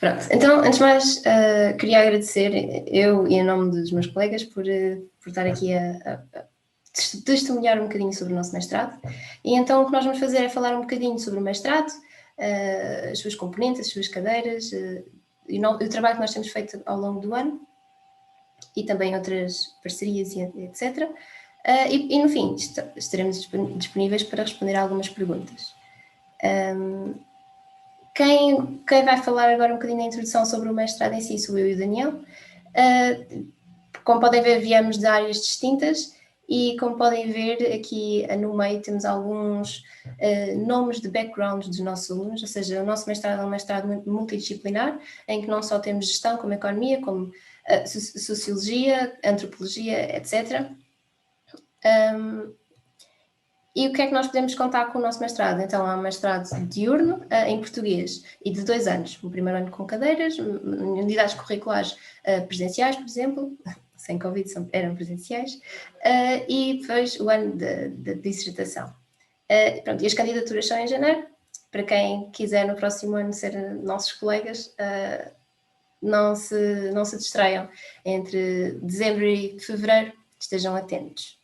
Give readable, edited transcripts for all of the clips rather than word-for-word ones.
Pronto, então, antes de mais, queria agradecer, eu e em nome dos meus colegas, por estar aqui a testemunhar um bocadinho sobre o nosso mestrado. E então o que nós vamos fazer é falar um bocadinho sobre o mestrado, as suas componentes, as suas cadeiras, e o trabalho que nós temos feito ao longo do ano, e também outras parcerias, etc. E no fim, estaremos disponíveis para responder a algumas perguntas. Quem vai falar agora um bocadinho da introdução sobre o mestrado em si sou eu e o Daniel. Como podem ver, viemos de áreas distintas e, como podem ver, aqui no meio temos alguns nomes de background dos nossos alunos, ou seja, o nosso mestrado é um mestrado multidisciplinar, em que não só temos gestão, como economia, como sociologia, antropologia, etc. E o que é que nós podemos contar com o nosso mestrado? Então, é um mestrado diurno em português e de 2 anos. O primeiro ano com cadeiras, unidades curriculares presenciais, por exemplo, sem Covid eram presenciais, e depois o ano de dissertação. Pronto, e as candidaturas são em janeiro. Para quem quiser no próximo ano ser nossos colegas, não se distraiam. Entre dezembro e fevereiro, estejam atentos.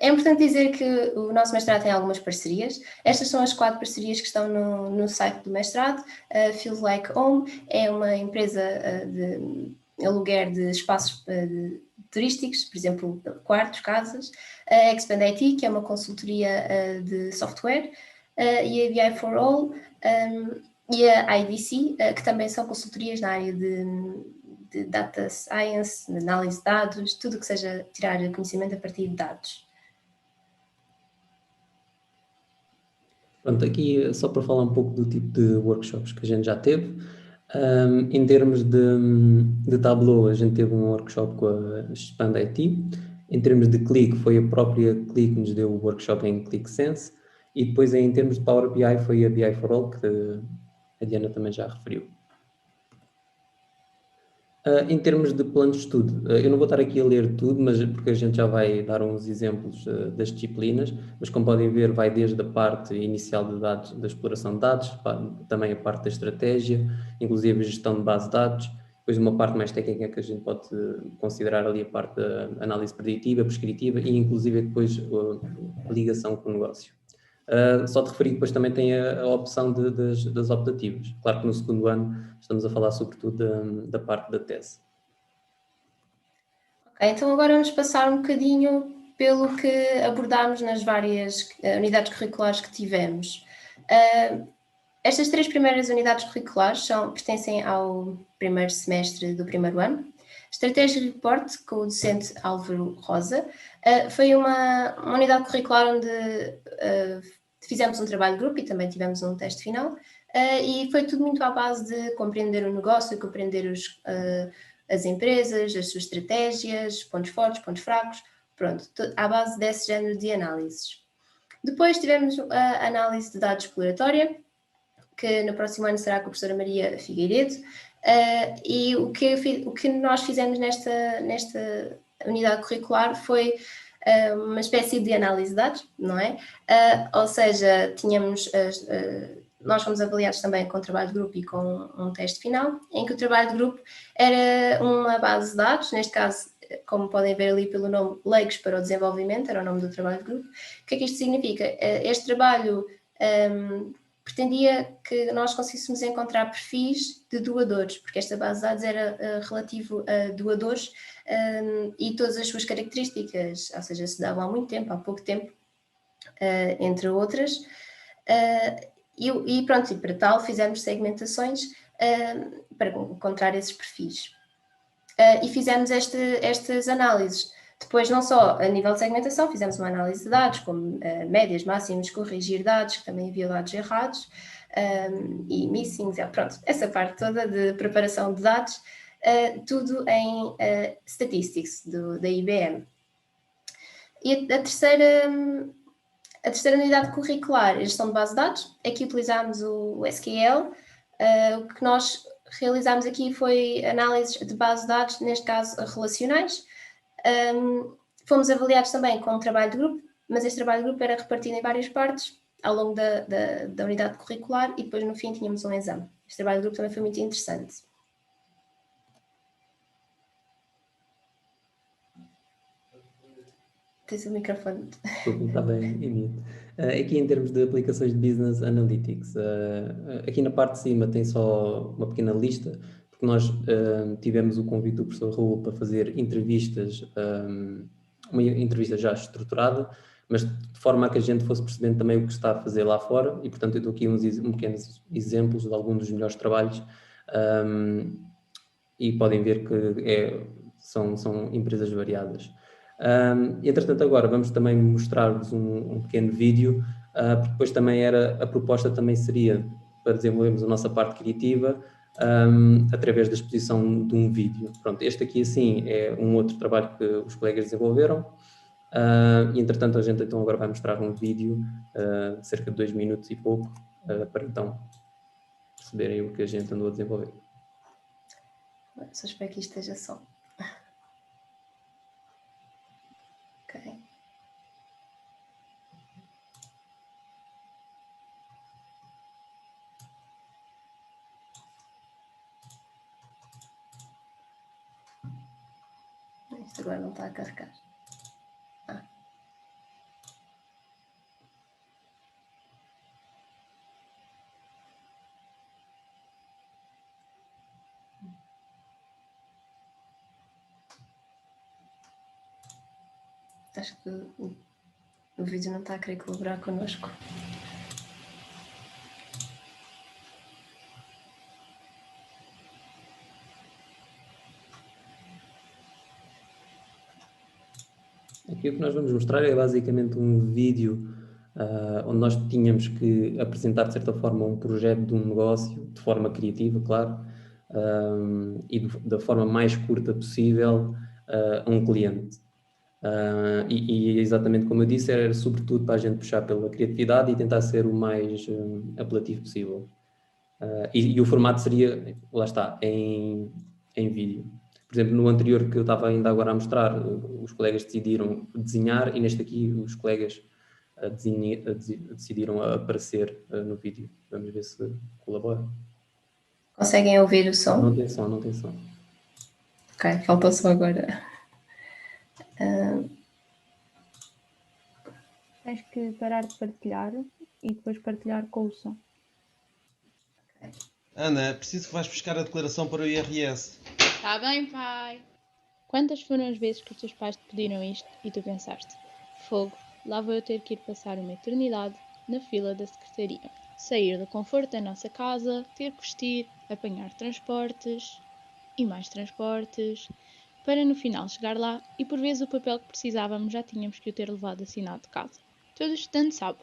É importante dizer que o nosso mestrado tem algumas parcerias. Estas são as 4 parcerias que estão no site do mestrado. Feels Like Home é uma empresa de aluguer de espaços turísticos, por exemplo, quartos, casas. A Expand IT, que é uma consultoria de software. E a BI for All e a IDC, que também são consultorias na área de data science, de análise de dados, tudo o que seja tirar conhecimento a partir de dados. Pronto, aqui só para falar um pouco do tipo de workshops que a gente já teve. Em termos de Tableau, a gente teve um workshop com a Expand IT. Em termos de Qlik, foi a própria Qlik que nos deu o workshop em QlikSense. E depois, em termos de Power BI, foi a BI for All, que a Diana também já referiu. Em termos de plano de estudo, eu não vou estar aqui a ler tudo, mas porque a gente já vai dar uns exemplos das disciplinas, mas como podem ver, vai desde a parte inicial de dados, da exploração de dados, também a parte da estratégia, inclusive a gestão de base de dados, depois uma parte mais técnica que a gente pode considerar ali a parte da análise preditiva, prescritiva e inclusive depois a ligação com o negócio. Só te referi que depois também tem a opção das optativas. Claro que no segundo ano estamos a falar sobretudo da parte da tese. Ok, então agora vamos passar um bocadinho pelo que abordámos nas várias unidades curriculares que tivemos. Estas 3 primeiras unidades curriculares pertencem ao primeiro semestre do primeiro ano. Estratégia de Report, com o docente Álvaro Rosa, foi uma unidade curricular onde fizemos um trabalho de grupo e também tivemos um teste final, e foi tudo muito à base de compreender o negócio, compreender as empresas, as suas estratégias, pontos fortes, pontos fracos, pronto, à base desse género de análises. Depois tivemos a análise de dados exploratória, que no próximo ano será com a professora Maria Figueiredo, e o que nós fizemos nesta unidade curricular foi uma espécie de análise de dados, não é? Ou seja, nós fomos avaliados também com trabalho de grupo e com um teste final, em que o trabalho de grupo era uma base de dados, neste caso, como podem ver ali pelo nome, Leigos para o Desenvolvimento, era o nome do trabalho de grupo. O que é que isto significa? Este trabalho pretendia que nós conseguíssemos encontrar perfis de doadores, porque esta base de dados era relativo a doadores e todas as suas características, ou seja, se davam há muito tempo, há pouco tempo, entre outras. E pronto, e para tal fizemos segmentações para encontrar esses perfis. E fizemos estas análises. Depois, não só a nível de segmentação, fizemos uma análise de dados, como médias, máximos, corrigir dados, que também havia dados errados, e missings, pronto, essa parte toda de preparação de dados, tudo em Statistics, da IBM. E a terceira unidade curricular, a gestão de base de dados. Aqui utilizámos o SQL. O que nós realizámos aqui foi análises de base de dados, neste caso relacionais. Fomos avaliados também com um trabalho de grupo, mas este trabalho de grupo era repartido em várias partes ao longo da unidade curricular e depois no fim tínhamos um exame. Este trabalho de grupo também foi muito interessante. Tens o microfone. Está bem em mute. Aqui em termos de aplicações de Business Analytics, aqui na parte de cima tem só uma pequena lista, porque nós tivemos o convite do professor Raul para fazer entrevistas, uma entrevista já estruturada, mas de forma a que a gente fosse percebendo também o que está a fazer lá fora, e portanto eu dou aqui uns pequenos exemplos de alguns dos melhores trabalhos, e podem ver que são empresas variadas. Entretanto, agora vamos também mostrar-vos um pequeno vídeo, porque depois também a proposta também seria para desenvolvermos a nossa parte criativa através da exposição de um vídeo. Pronto, este aqui assim é um outro trabalho que os colegas desenvolveram, e entretanto a gente então agora vai mostrar um vídeo de cerca de 2 minutos e pouco, para então perceberem o que a gente andou a desenvolver. Só espero que isto esteja só. Ok. Isto agora não está a carregar. Acho que o vídeo não está a querer colaborar connosco. Aqui o que nós vamos mostrar é basicamente um vídeo onde nós tínhamos que apresentar de certa forma um projeto de um negócio, de forma criativa, claro, e da forma mais curta possível a um cliente. E exatamente como eu disse, era sobretudo para a gente puxar pela criatividade e tentar ser o mais apelativo possível. E o formato seria, lá está, em vídeo. Por exemplo, no anterior que eu estava ainda agora a mostrar, os colegas decidiram desenhar, e neste aqui os colegas decidiram aparecer no vídeo. Vamos ver se colabora. Conseguem ouvir o som? Não tem som, não tem som. Ok, falta só agora. Tens que parar de partilhar e depois partilhar com o som. Ana, preciso que vais buscar a declaração para o IRS. Tá bem, pai. Quantas foram as vezes que os teus pais te pediram isto e tu pensaste: fogo, lá vou eu ter que ir passar uma eternidade na fila da secretaria. Sair do conforto da nossa casa, ter que vestir, apanhar transportes e mais transportes, para no final chegar lá e por vezes o papel que precisávamos já tínhamos que o ter levado assinado de casa. Todo estudante sabe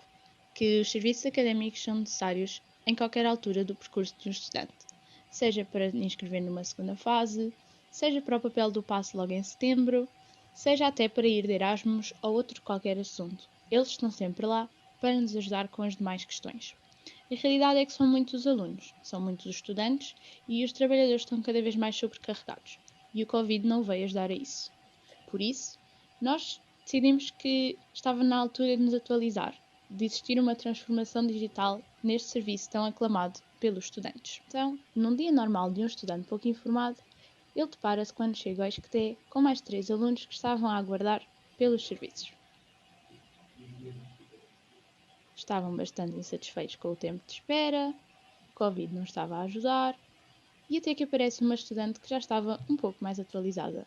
que os serviços académicos são necessários em qualquer altura do percurso de um estudante, seja para inscrever numa segunda fase, seja para o papel do passe logo em setembro, seja até para ir de Erasmus ou outro qualquer assunto. Eles estão sempre lá para nos ajudar com as demais questões. A realidade é que são muitos os alunos, são muitos os estudantes e os trabalhadores estão cada vez mais sobrecarregados. E o Covid não veio ajudar a isso. Por isso, nós decidimos que estava na altura de nos atualizar, de existir uma transformação digital neste serviço tão aclamado pelos estudantes. Então, num dia normal de um estudante pouco informado, ele depara-se quando chega ao ISCTE com mais 3 alunos que estavam a aguardar pelos serviços. Estavam bastante insatisfeitos com o tempo de espera, o Covid não estava a ajudar, e até que aparece uma estudante que já estava um pouco mais atualizada.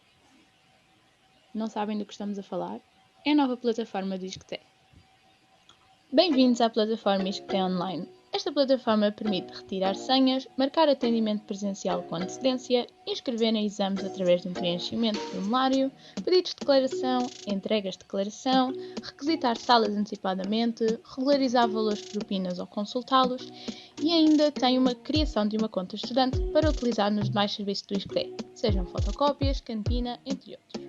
Não sabem do que estamos a falar? É a nova plataforma do ISCTE. Bem-vindos à plataforma ISCTE Online. Esta plataforma permite retirar senhas, marcar atendimento presencial com antecedência, inscrever em exames através de um preenchimento de formulário, pedidos de declaração, entregas de declaração, requisitar salas antecipadamente, regularizar valores de propinas ou consultá-los e ainda tem uma criação de uma conta estudante para utilizar nos demais serviços do ISCTE, sejam fotocópias, cantina, entre outros.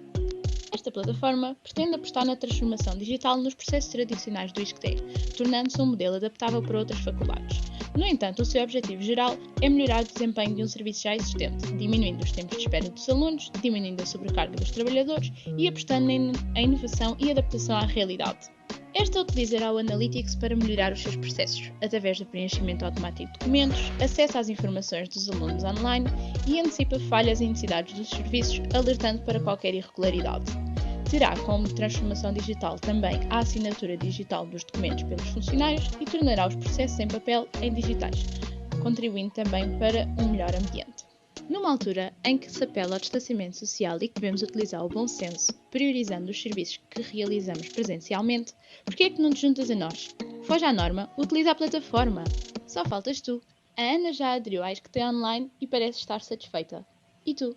Esta plataforma pretende apostar na transformação digital nos processos tradicionais do ISCTE, tornando-se um modelo adaptável para outras faculdades. No entanto, o seu objetivo geral é melhorar o desempenho de um serviço já existente, diminuindo os tempos de espera dos alunos, diminuindo a sobrecarga dos trabalhadores e apostando em inovação e adaptação à realidade. Esta utilizará o Analytics para melhorar os seus processos, através do preenchimento automático de documentos, acesso às informações dos alunos online e antecipa falhas e necessidades dos serviços, alertando para qualquer irregularidade. Terá como transformação digital também a assinatura digital dos documentos pelos funcionários e tornará os processos em papel em digitais, contribuindo também para um melhor ambiente. Numa altura em que se apela ao distanciamento social e que devemos utilizar o bom senso, priorizando os serviços que realizamos presencialmente, por que é que não te juntas a nós? Foge à norma, utiliza a plataforma. Só faltas tu. A Ana já aderiu à Escutei Online e parece estar satisfeita. E tu?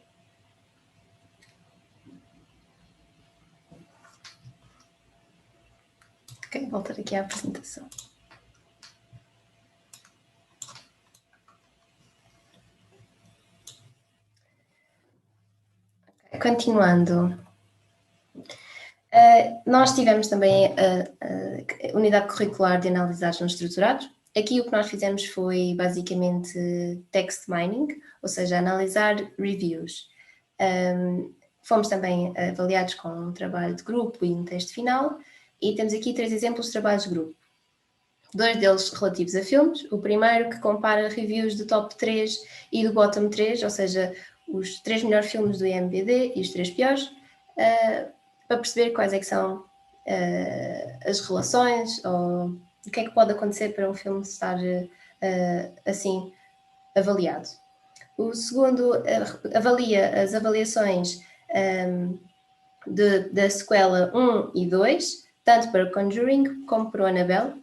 Ok, voltar aqui à apresentação. Continuando, nós tivemos também a unidade curricular de análise de dados não estruturados. Aqui o que nós fizemos foi basicamente text mining, ou seja, analisar reviews. Fomos também avaliados com um trabalho de grupo e um teste final, e temos aqui 3 exemplos de trabalhos de grupo. 2 deles relativos a filmes. O primeiro que compara reviews do top 3 e do bottom 3, ou seja, os 3 melhores filmes do IMDb e os 3 piores, para perceber quais é que são as relações ou o que é que pode acontecer para um filme estar assim avaliado. O segundo avalia as avaliações da sequela 1 e 2, tanto para Conjuring como para o Annabelle,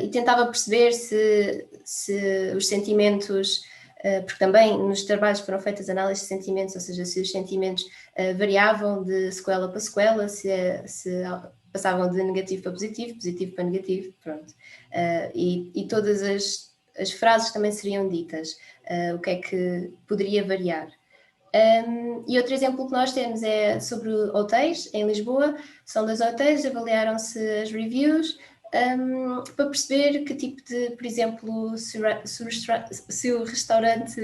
e tentava perceber se os sentimentos, porque também nos trabalhos foram feitas análises de sentimentos, ou seja, se os sentimentos variavam de sequela para sequela, se passavam de negativo para positivo, positivo para negativo, pronto. E todas as frases também seriam ditas, o que é que poderia variar. E outro exemplo que nós temos é sobre hotéis em Lisboa. São 2 hotéis, avaliaram-se as reviews para perceber que tipo de, por exemplo, se o restaurante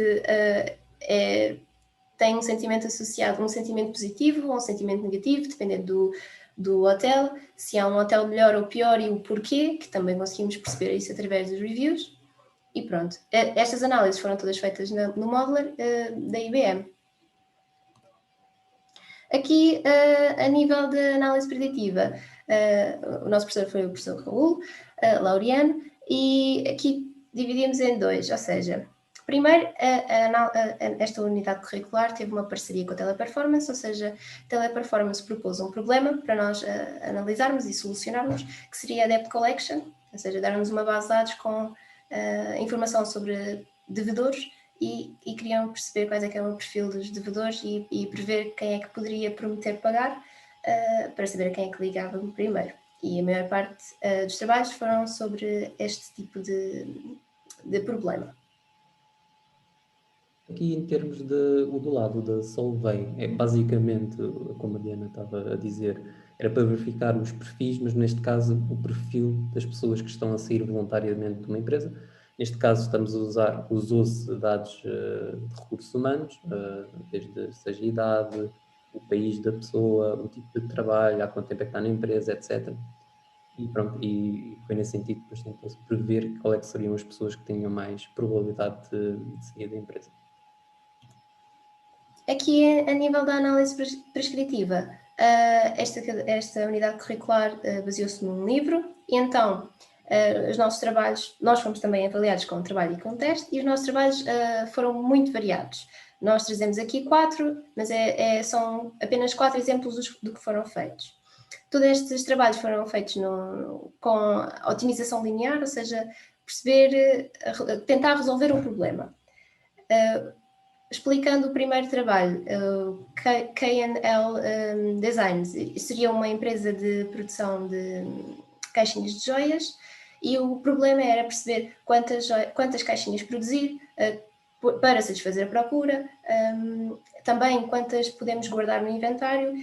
tem um sentimento associado, um sentimento positivo ou um sentimento negativo, dependendo do hotel, se há um hotel melhor ou pior e o porquê, que também conseguimos perceber isso através dos reviews. E pronto, estas análises foram todas feitas no Modeler da IBM. Aqui, a nível de análise preditiva, o nosso professor foi o professor Raul Laureano, e aqui dividimos em 2, ou seja, primeiro, esta unidade curricular teve uma parceria com a Teleperformance, ou seja, a Teleperformance propôs um problema para nós analisarmos e solucionarmos, que seria a Debt Collection, ou seja, dar-nos uma base de dados com informação sobre devedores, e queriam perceber quais é que era o perfil dos devedores e prever quem é que poderia prometer pagar, para saber a quem é que ligava primeiro. E a maior parte dos trabalhos foram sobre este tipo de problema. Aqui em termos do lado da Solvay, é basicamente, como a Diana estava a dizer, era para verificar os perfis, mas neste caso o perfil das pessoas que estão a sair voluntariamente de uma empresa. Neste caso estamos a usar, usou-se dados de recursos humanos, desde seja a idade, o país da pessoa, o tipo de trabalho, há quanto tempo é que está na empresa, etc. E pronto, e foi nesse sentido que depois tentou-se prever qual é que seriam as pessoas que tinham mais probabilidade de sair da empresa. Aqui, a nível da análise prescritiva, esta unidade curricular baseou-se num livro, e então os nossos trabalhos, nós fomos também avaliados com um trabalho e com um teste, e os nossos trabalhos foram muito variados. Nós trazemos aqui 4, mas são apenas 4 exemplos do que foram feitos. Todos estes trabalhos foram feitos com otimização linear, ou seja, tentar resolver um problema. Explicando o primeiro trabalho, K&L Designs seria uma empresa de produção de caixinhas de joias, e o problema era perceber quantas caixinhas produzir para satisfazer a procura, também quantas podemos guardar no inventário,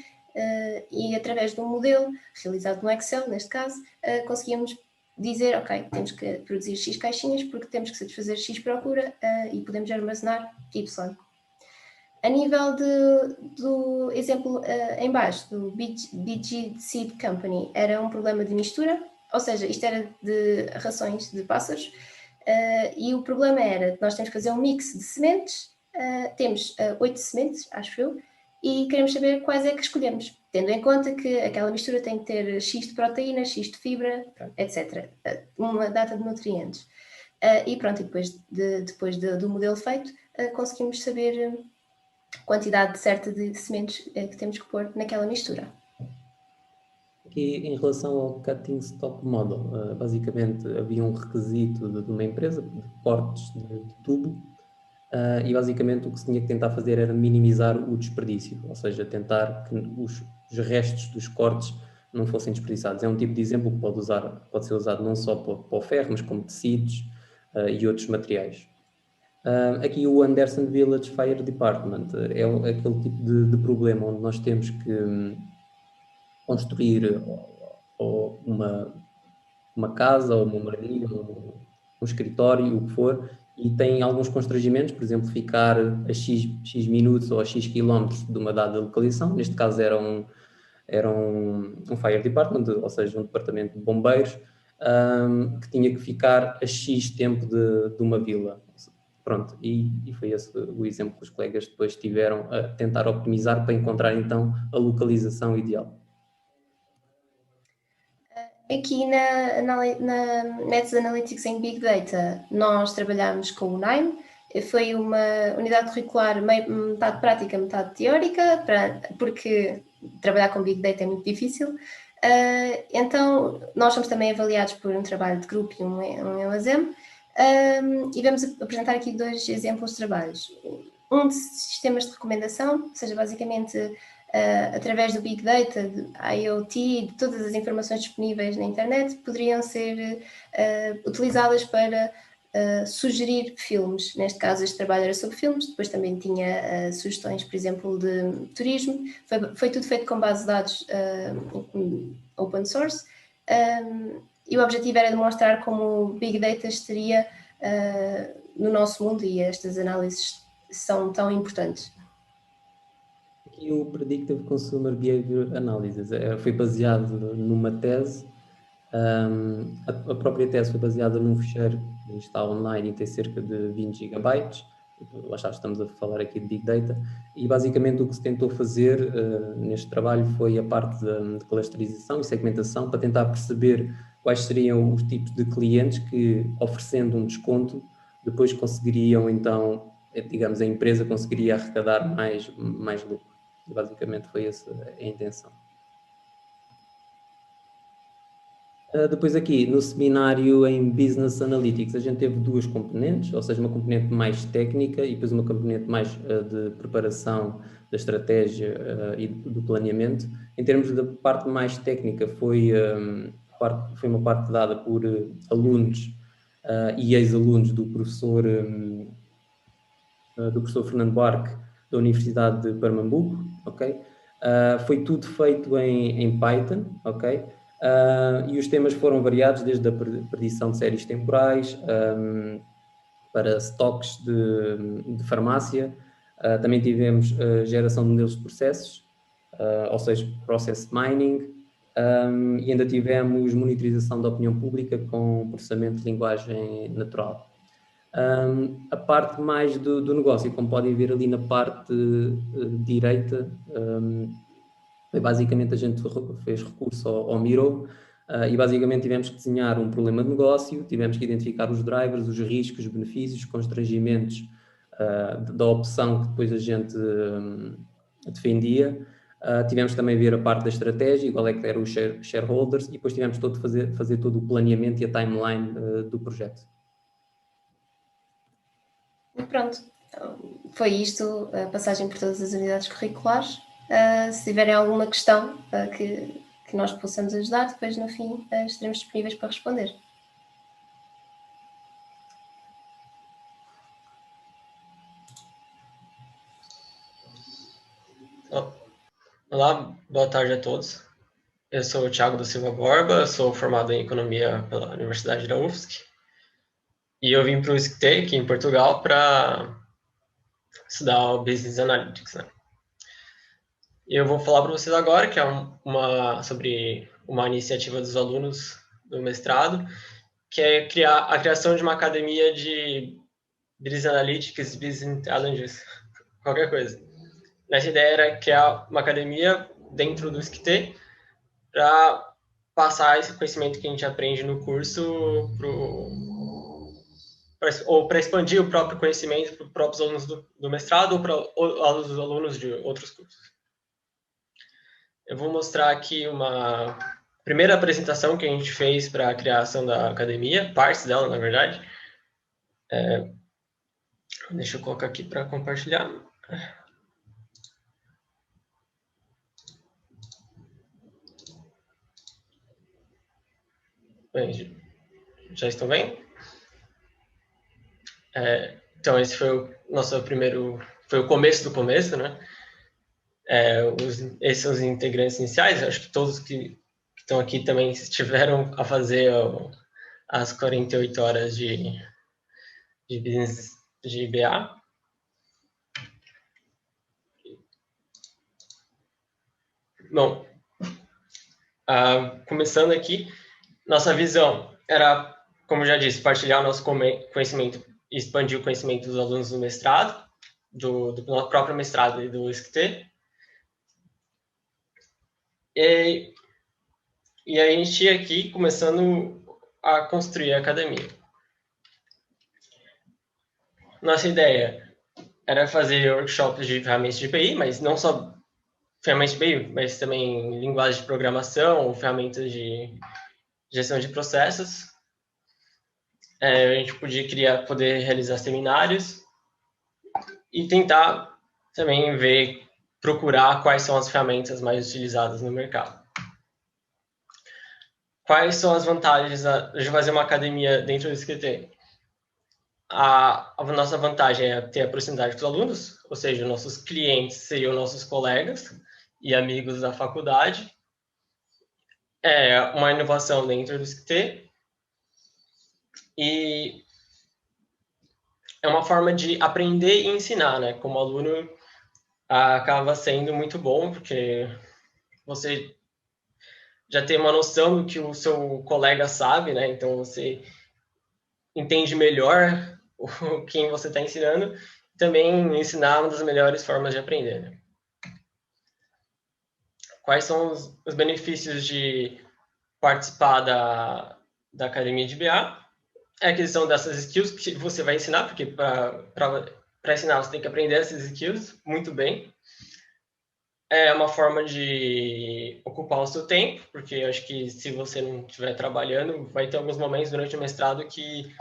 e através de um modelo realizado no Excel, neste caso, conseguíamos dizer, ok, temos que produzir X caixinhas porque temos que satisfazer X procura e podemos armazenar Y. A nível do exemplo em baixo, do BG Seed Company, era um problema de mistura, ou seja, isto era de rações de pássaros, e o problema era que nós temos que fazer um mix de sementes, temos 8 sementes, acho eu, e queremos saber quais é que escolhemos, tendo em conta que aquela mistura tem que ter X de proteína, X de fibra, etc. Uma data de nutrientes. E pronto, e depois do modelo feito, conseguimos saber quantidade certa de sementes que temos que pôr naquela mistura. Aqui, em relação ao Cutting Stock Model, basicamente havia um requisito de uma empresa de cortes de tubo e basicamente o que se tinha que tentar fazer era minimizar o desperdício, ou seja, tentar que os restos dos cortes não fossem desperdiçados. É um tipo de exemplo que pode ser usado não só para o ferro, mas como tecidos e outros materiais. Aqui o Anderson Village Fire Department é aquele tipo de problema onde nós temos que construir uma casa ou uma moradia, um escritório, o que for, e tem alguns constrangimentos, por exemplo, ficar a X minutos ou a X quilómetros de uma dada localização. Neste caso era um fire department, ou seja, um departamento de bombeiros, que tinha que ficar a X tempo de uma vila. Pronto, e foi esse o exemplo que os colegas depois tiveram a tentar optimizar para encontrar então a localização ideal. Aqui na Methods Analytics em Big Data, nós trabalhamos com o NIME, foi uma unidade curricular metade prática, metade teórica, porque trabalhar com Big Data é muito difícil. Então, nós somos também avaliados por um trabalho de grupo e um EUASM, e vamos apresentar aqui 2 exemplos de trabalhos. Um de sistemas de recomendação, ou seja, basicamente através do Big Data, de IoT, de todas as informações disponíveis na internet, poderiam ser utilizadas para sugerir filmes. Neste caso, este trabalho era sobre filmes, depois também tinha sugestões, por exemplo, de turismo. Foi tudo feito com base de dados open source, e o objetivo era demonstrar como o Big Data estaria no nosso mundo e estas análises são tão importantes. Aqui o Predictive Consumer Behavior Analysis foi baseado numa tese. A própria tese foi baseada num ficheiro que está online e tem cerca de 20 gigabytes. Lá estamos a falar aqui de Big Data. E basicamente o que se tentou fazer neste trabalho foi a parte de clusterização e segmentação para tentar perceber quais seriam os tipos de clientes que, oferecendo um desconto, depois conseguiriam então, digamos, a empresa conseguiria arrecadar mais lucro. E basicamente foi essa a intenção. Depois aqui, no seminário em Business Analytics, a gente teve 2 componentes, ou seja, uma componente mais técnica e depois uma componente mais de preparação da estratégia e do planeamento. Em termos da parte mais técnica, foi uma parte dada por alunos e ex-alunos do professor Fernando Buarque, da Universidade de Pernambuco, ok? Foi tudo feito em Python, ok? E os temas foram variados, desde a predição de séries temporais para stocks de farmácia. Também tivemos geração de modelos de processos, ou seja, process mining, e ainda tivemos monitorização da opinião pública com processamento de linguagem natural. A parte mais do negócio, como podem ver ali na parte direita, basicamente a gente fez recurso ao Miro e basicamente tivemos que desenhar um problema de negócio, tivemos que identificar os drivers, os riscos, os benefícios, os constrangimentos da opção que depois a gente defendia. Tivemos também ver a parte da estratégia, qual é que eram os shareholders, e depois tivemos todo fazer todo o planeamento e a timeline do projeto. E pronto, foi isto, a passagem por todas as unidades curriculares. Se tiverem alguma questão que nós possamos ajudar, depois no fim estaremos disponíveis para responder. Olá, boa tarde a todos. Eu sou o Thiago da Silva Borba, sou formado em Economia pela Universidade da UFSC. E eu vim para o ISCTE, aqui em Portugal, para estudar o Business Analytics, né? Eu vou falar para vocês agora que é sobre uma iniciativa dos alunos do mestrado, que é a criação de uma academia de Business Analytics, Business Intelligence, qualquer coisa. Nessa ideia era criar uma academia dentro do ISCTE para passar esse conhecimento que a gente aprende no curso ou para expandir o próprio conhecimento para os próprios alunos do mestrado ou para os alunos de outros cursos. Eu vou mostrar aqui uma primeira apresentação que a gente fez para a criação da academia, partes dela, na verdade. Deixa eu colocar aqui para compartilhar. Bem, já estão vendo? Então, esse foi o nosso foi o começo do começo, né? Esses são os integrantes iniciais. Acho que todos que estão aqui também estiveram a fazer as 48 horas de business de BA. Bom, começando aqui, nossa visão era, como já disse, partilhar o nosso conhecimento e expandir o conhecimento dos alunos do mestrado, do nosso próprio mestrado e do ISCTE. E a gente aqui começando a construir a academia. Nossa ideia era fazer workshops de ferramentas de TI, mas não só ferramentas de TI, mas também linguagem de programação, ferramentas de gestão de processos. A gente poder realizar seminários e tentar também procurar quais são as ferramentas mais utilizadas no mercado. Quais são as vantagens de fazer uma academia dentro do ISCTE? A nossa vantagem é ter a proximidade com os alunos, ou seja, nossos clientes seriam nossos colegas e amigos da faculdade. É uma inovação dentro do ISCTE e é uma forma de aprender e ensinar, né? Como aluno, acaba sendo muito bom, porque você já tem uma noção do que o seu colega sabe, né? Então, você entende melhor quem você está ensinando. Também ensinar é uma das melhores formas de aprender, né? Quais são os benefícios de participar da Academia de BA? É a questão dessas skills que você vai ensinar, porque para ensinar você tem que aprender essas skills muito bem. É uma forma de ocupar o seu tempo, porque eu acho que se você não estiver trabalhando, vai ter alguns momentos durante o mestrado que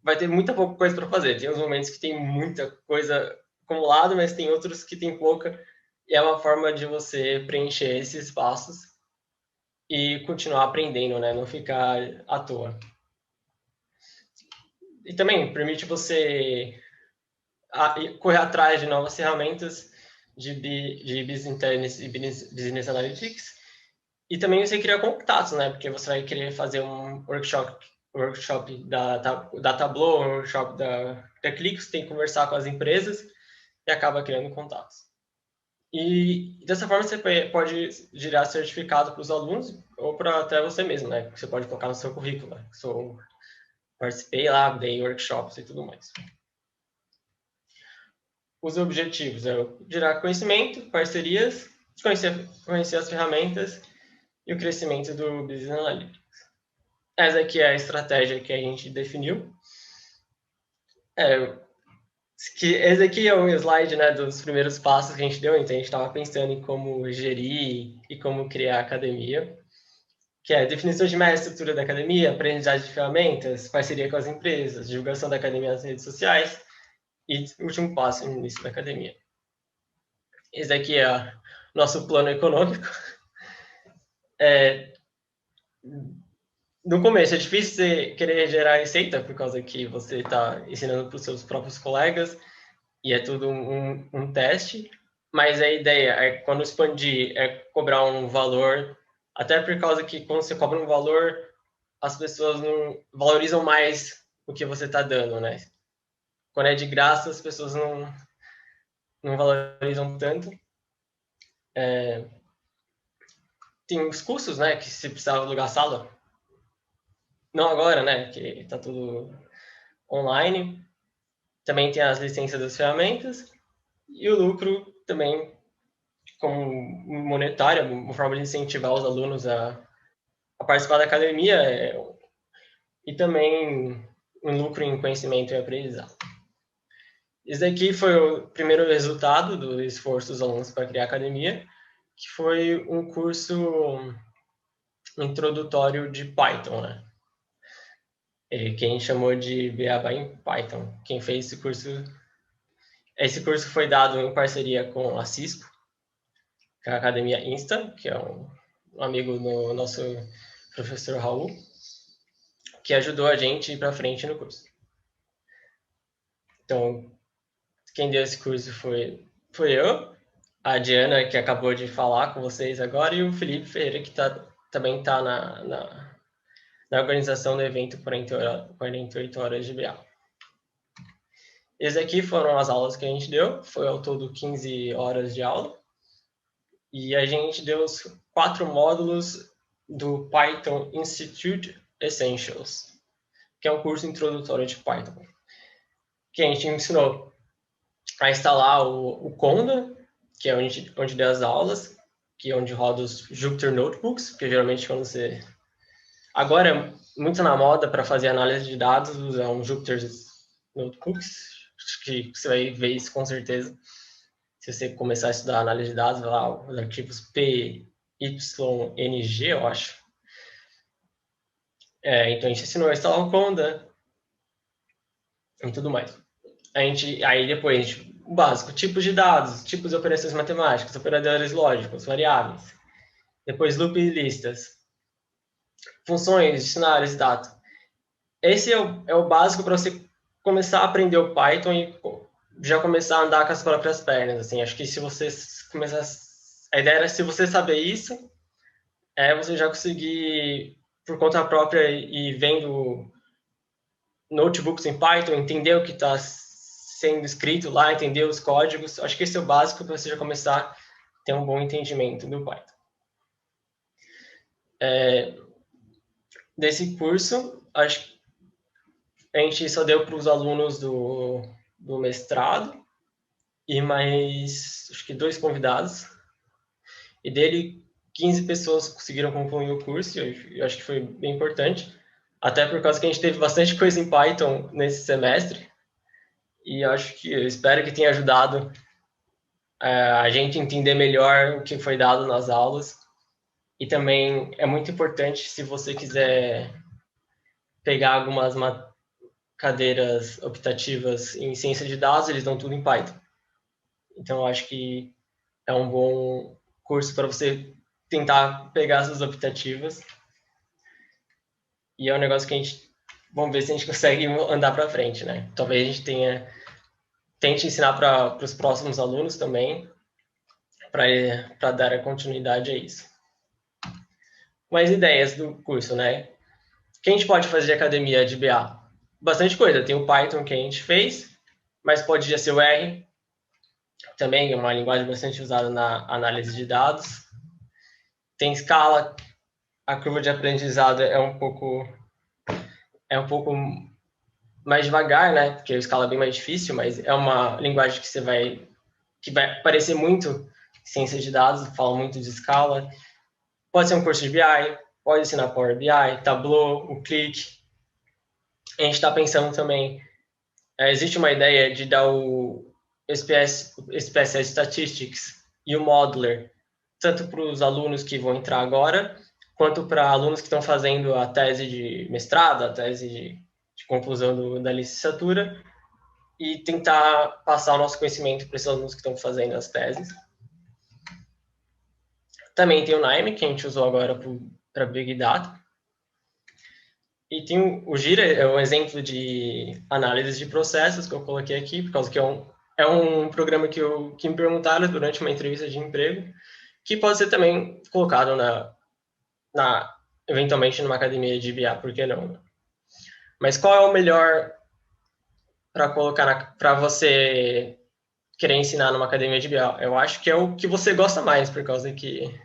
vai ter muita pouca coisa para fazer. Tem uns momentos que tem muita coisa acumulada, mas tem outros que tem pouca. E é uma forma de você preencher esses espaços e continuar aprendendo, né? Não ficar à toa. E também permite você correr atrás de novas ferramentas de Business Intelligence e Business Analytics. E também você cria contatos, né? Porque você vai querer fazer um workshop da Tableau, um workshop da Clix, tem que conversar com as empresas e acaba criando contatos. E dessa forma você pode gerar certificado para os alunos ou para até você mesmo, né? Você pode colocar no seu currículo, né? Participei lá, dei workshops e tudo mais. Os objetivos é gerar conhecimento, parcerias, conhecer as ferramentas e o crescimento do Business Analytics. Essa aqui é a estratégia que a gente definiu. Esse aqui é um slide, né, dos primeiros passos que a gente deu, então a gente estava pensando em como gerir e como criar a academia, que é definição de meta, estrutura da academia, aprendizagem de ferramentas, parceria com as empresas, divulgação da academia nas redes sociais e último passo no início da academia. Esse aqui é o nosso plano econômico. No começo é difícil você querer gerar receita, por causa que você está ensinando para os seus próprios colegas e é tudo um teste, mas a ideia é, quando expandir, é cobrar um valor Até por causa que quando você cobra um valor, as pessoas não valorizam mais o que você está dando, né? Quando é de graça, as pessoas não valorizam tanto. Tem os custos, né? Que se precisar alugar sala. Não agora, né? Que está tudo online. Também tem as licenças das ferramentas. E o lucro também, como monetário, uma forma de incentivar os alunos a participar da academia e também um lucro em conhecimento e aprendizado. Esse aqui foi o primeiro resultado do esforço dos alunos para criar a academia, que foi um curso introdutório de Python, né? Que a gente chamou de Beabá em Python. Quem fez esse curso foi dado em parceria com a Cisco, que é a Academia Insta, que é um amigo do nosso professor Raul, que ajudou a gente a ir para frente no curso. Então, quem deu esse curso foi eu, a Diana, que acabou de falar com vocês agora, e o Felipe Ferreira, que também está na organização do evento 48 horas de BA. Esses aqui foram as aulas que a gente deu, foi ao todo 15 horas de aula, e a gente deu os 4 módulos do Python Institute Essentials, que é um curso introdutório de Python, que a gente ensinou a instalar o Conda, que é onde deu as aulas, que é onde roda os Jupyter Notebooks, que geralmente quando você... Agora é muito na moda para fazer análise de dados, usar um Jupyter Notebooks, acho que você vai ver isso com certeza. Se você começar a estudar análise de dados, vai lá os arquivos PYNG, eu acho. Então a gente ensinou a instalar o Conda e tudo mais. Aí depois, o básico, tipos de dados, tipos de operações matemáticas, operadores lógicos, variáveis. Depois, loop e listas. Funções, dicionários, data. Esse é o básico para você começar a aprender o Python e já começar a andar com as próprias pernas. Assim, acho que se você começar... A ideia era, se você saber isso, você já conseguir, por conta própria e vendo notebooks em Python, entender o que está sendo escrito lá, entender os códigos. Acho que esse é o básico para você já começar a ter um bom entendimento do Python. Desse curso, acho que a gente só deu para os alunos do mestrado e mais, acho que 2 convidados. E dele, 15 pessoas conseguiram concluir o curso, e eu acho que foi bem importante. Até por causa que a gente teve bastante coisa em Python nesse semestre. E eu espero que tenha ajudado a gente entender melhor o que foi dado nas aulas. E também é muito importante, se você quiser pegar algumas cadeiras optativas em ciência de dados, eles dão tudo em Python. Então, eu acho que é um bom curso para você tentar pegar essas optativas. E é um negócio que vamos ver se a gente consegue andar para frente, né? Talvez a gente tente ensinar para os próximos alunos também, para dar a continuidade a isso. Mais ideias do curso, né? O que a gente pode fazer de academia de BA? Bastante coisa. Tem o Python que a gente fez, mas pode já ser o R. Também é uma linguagem bastante usada na análise de dados. Tem Scala. A curva de aprendizado é um pouco mais devagar, né? Porque o Scala é bem mais difícil, mas é uma linguagem que vai parecer muito ciência de dados, fala muito de Scala. Pode ser um curso de BI, pode ensinar Power BI, Tableau, o Click. A gente está pensando também, existe uma ideia de dar o SPSS Statistics e o Modeler, tanto para os alunos que vão entrar agora, quanto para alunos que estão fazendo a tese de mestrado, a tese de conclusão da licenciatura, e tentar passar o nosso conhecimento para esses alunos que estão fazendo as teses. Também tem o NIME, que a gente usou agora para Big Data. E tem o Gira, é um exemplo de análise de processos que eu coloquei aqui, por causa que é um programa que me perguntaram durante uma entrevista de emprego, que pode ser também colocado eventualmente numa academia de BA, por que não? Mas qual é o melhor para colocar para você querer ensinar numa academia de BA? Eu acho que é o que você gosta mais, por causa que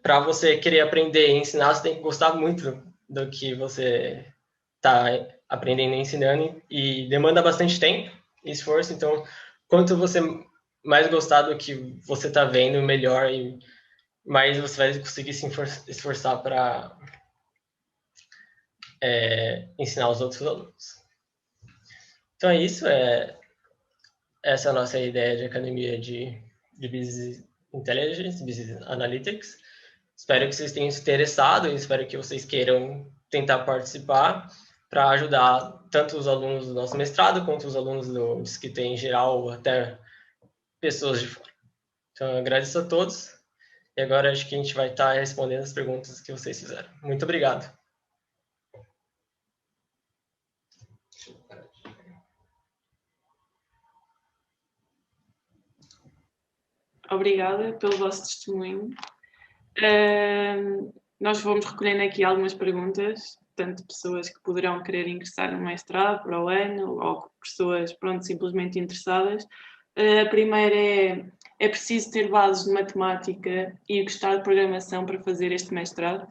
para você querer aprender e ensinar, você tem que gostar muito do que você está aprendendo e ensinando, e demanda bastante tempo e esforço. Então, quanto você mais gostar do que você está vendo, melhor, e mais você vai conseguir se esforçar para ensinar os outros alunos. Então é isso, essa é a nossa ideia de academia de Business Intelligence, Business Analytics. Espero que vocês tenham se interessado e espero que vocês queiram tentar participar para ajudar tanto os alunos do nosso mestrado quanto os alunos do Disquite em geral, ou até pessoas de fora. Então, eu agradeço a todos e agora acho que a gente vai estar respondendo as perguntas que vocês fizeram. Muito obrigado. Obrigada pelo vosso testemunho. Nós vamos recolhendo aqui algumas perguntas, tanto de pessoas que poderão querer ingressar no mestrado para o ano, ou pessoas, pronto, simplesmente interessadas. A primeira é preciso ter bases de matemática e gostar de programação para fazer este mestrado?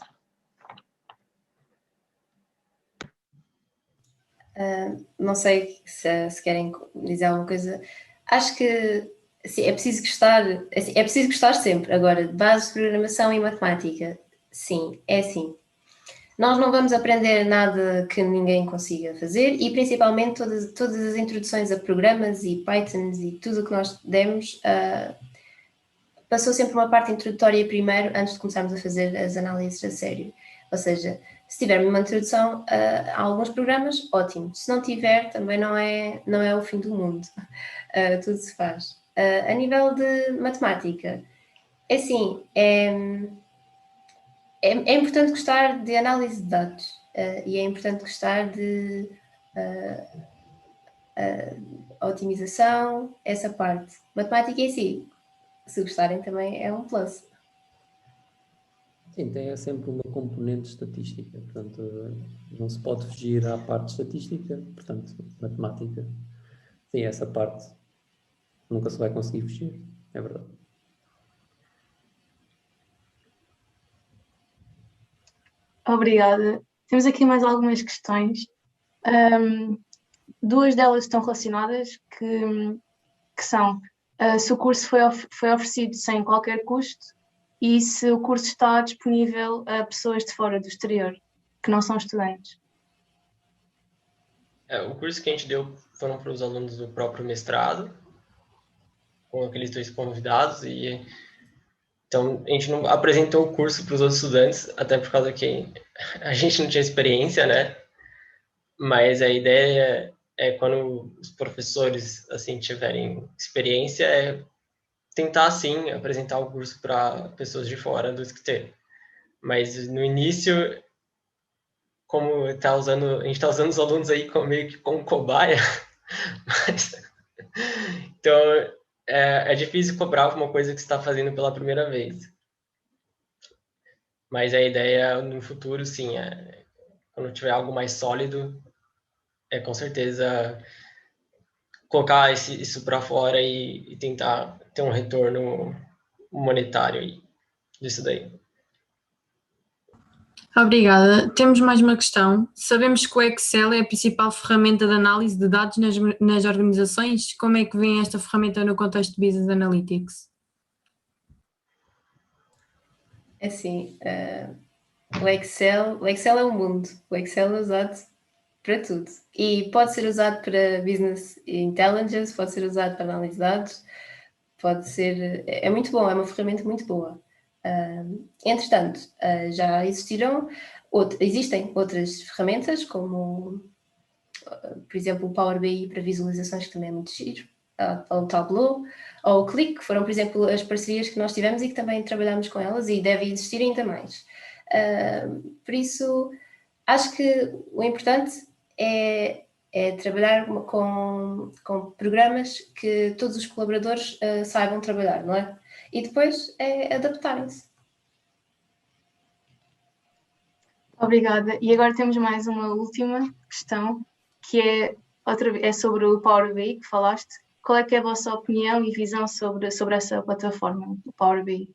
Não sei se querem dizer alguma coisa. Acho que assim, é preciso gostar, assim, é preciso gostar sempre. Agora, bases de programação e matemática, sim, é assim. Nós não vamos aprender nada que ninguém consiga fazer e principalmente todas as introduções a programas e Pythons e tudo o que nós demos passou sempre uma parte introdutória primeiro antes de começarmos a fazer as análises a sério. Ou seja, se tiver uma introdução a alguns programas, ótimo. Se não tiver, também não é o fim do mundo. Tudo se faz. A nível de matemática, é assim, é importante gostar de análise de dados e é importante gostar de otimização, essa parte. Matemática em si, se gostarem também é um plus. Sim, tem sempre uma componente estatística, portanto, não se pode fugir à parte estatística, portanto, matemática. Sim, essa parte nunca se vai conseguir fugir, é verdade. Obrigada. Temos aqui mais algumas questões. Duas delas estão relacionadas, que são se o curso foi oferecido sem qualquer custo e se o curso está disponível a pessoas de fora do exterior, que não são estudantes. O curso que a gente deu foram para os alunos do próprio mestrado, com aqueles 2 convidados, e então a gente não apresentou o curso para os outros estudantes, até por causa que a gente não tinha experiência, né? Mas a ideia é quando os professores assim tiverem experiência, é tentar sim apresentar o curso para pessoas de fora do SCTE. Mas no início, como a gente está usando os alunos aí meio que como cobaia, então é difícil cobrar uma coisa que você está fazendo pela primeira vez. Mas a ideia no futuro, sim, quando tiver algo mais sólido, com certeza colocar isso para fora e tentar ter um retorno monetário disso daí. Obrigada. Temos mais uma questão. Sabemos que o Excel é a principal ferramenta de análise de dados nas organizações. Como é que vem esta ferramenta no contexto de Business Analytics? É assim, o Excel é um mundo. O Excel é usado para tudo. E pode ser usado para Business Intelligence, pode ser usado para análise de dados, pode ser... É muito bom, é uma ferramenta muito boa. Entretanto, já existem outras ferramentas, como, por exemplo, o Power BI para visualizações, que também é muito giro, ou o Tableau, ou o Click, que foram, por exemplo, as parcerias que nós tivemos e que também trabalhamos com elas e deve existir ainda mais. Por isso, acho que o importante é trabalhar com programas que todos os colaboradores saibam trabalhar, não é? E depois é adaptarem-se. Obrigada. E agora temos mais uma última questão, que é sobre o Power BI que falaste. Qual é que é a vossa opinião e visão sobre essa plataforma, o Power BI?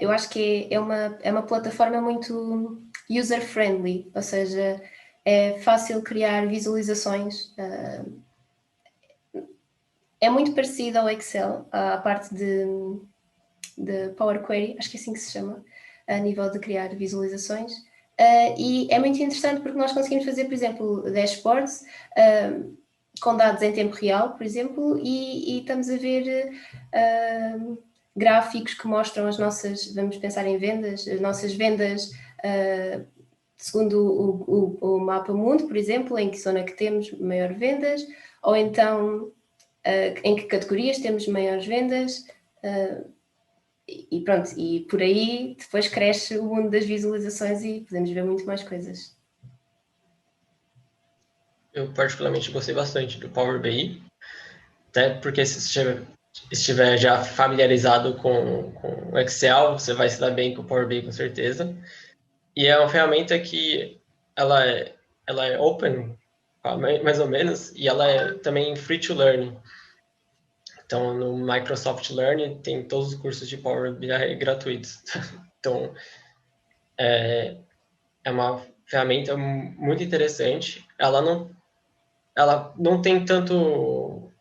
Eu acho que é uma plataforma muito user-friendly, ou seja, é fácil criar visualizações. É muito parecido ao Excel, à parte de Power Query, acho que é assim que se chama, a nível de criar visualizações. E é muito interessante porque nós conseguimos fazer, por exemplo, dashboards com dados em tempo real, por exemplo, e estamos a ver gráficos que mostram as nossas, vamos pensar em vendas, as nossas vendas segundo o mapa mundo, por exemplo, em que zona que temos maior vendas, ou então em que categorias temos maiores vendas, e pronto, e por aí depois cresce o mundo das visualizações e podemos ver muito mais coisas. Eu particularmente gostei bastante do Power BI, até porque se estiver já familiarizado com o Excel, você vai se dar bem com o Power BI com certeza. E é uma ferramenta que ela é open, mais ou menos, e ela é também free to learn. Então, no Microsoft Learn tem todos os cursos de Power BI gratuitos. Então, é uma ferramenta muito interessante. Ela não tem tanto...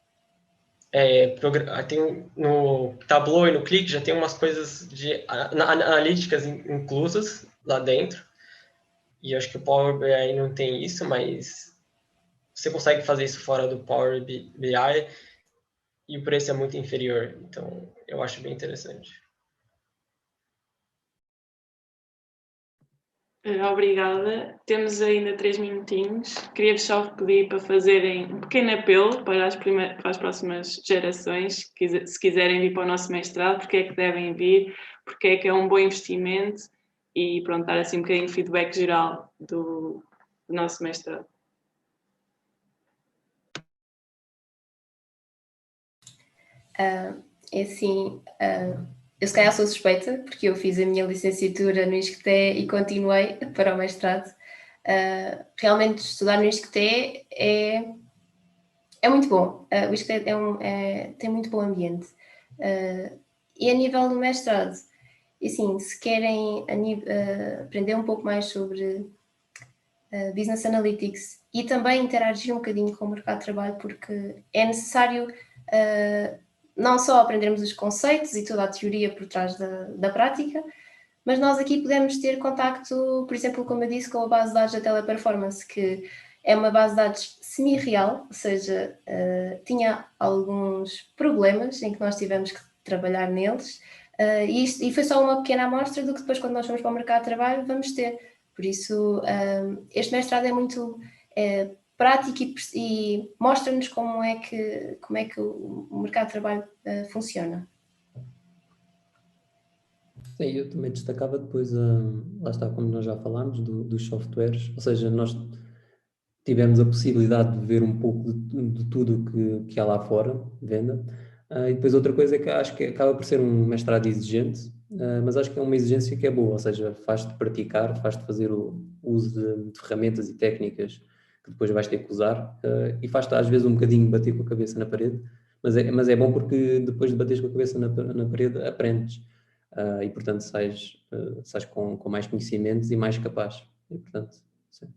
tem no Tableau e no Click já tem umas coisas de analíticas inclusas lá dentro. E eu acho que o Power BI não tem isso, mas você consegue fazer isso fora do Power BI e o preço é muito inferior. Então, eu acho bem interessante. Obrigada. Temos ainda 3 minutinhos. Queria-vos só pedir para fazerem um pequeno apelo para as próximas gerações, se quiserem vir para o nosso mestrado, porque é que devem vir, porque é que é um bom investimento e pronto, dar assim um bocadinho de feedback geral do nosso mestrado. É assim, eu se calhar sou suspeita, porque eu fiz a minha licenciatura no ISCTE e continuei para o mestrado. Realmente estudar no ISCTE é muito bom. O ISCTE tem muito bom ambiente. E a nível do mestrado, assim, se querem aprender um pouco mais sobre Business Analytics e também interagir um bocadinho com o mercado de trabalho, porque é necessário não só aprendermos os conceitos e toda a teoria por trás da prática, mas nós aqui podemos ter contacto, por exemplo, como eu disse, com a base de dados da Teleperformance, que é uma base de dados semi-real, ou seja, tinha alguns problemas em que nós tivemos que trabalhar neles, e foi só uma pequena amostra do que depois, quando nós vamos para o mercado de trabalho, vamos ter. Por isso, este mestrado é muito prático e mostra-nos como é que o mercado de trabalho funciona. Sim, eu também destacava depois, lá está, como nós já falámos, dos softwares, ou seja, nós tivemos a possibilidade de ver um pouco de tudo que há lá fora, venda. E depois outra coisa é que acho que acaba por ser um mestrado exigente, mas acho que é uma exigência que é boa, ou seja, faz-te praticar, faz-te fazer o uso de ferramentas e técnicas que depois vais ter que usar, e faz-te às vezes um bocadinho bater com a cabeça na parede, mas é bom porque depois de bateres com a cabeça na parede aprendes, e portanto sais com mais conhecimentos e mais capaz, e portanto, sim.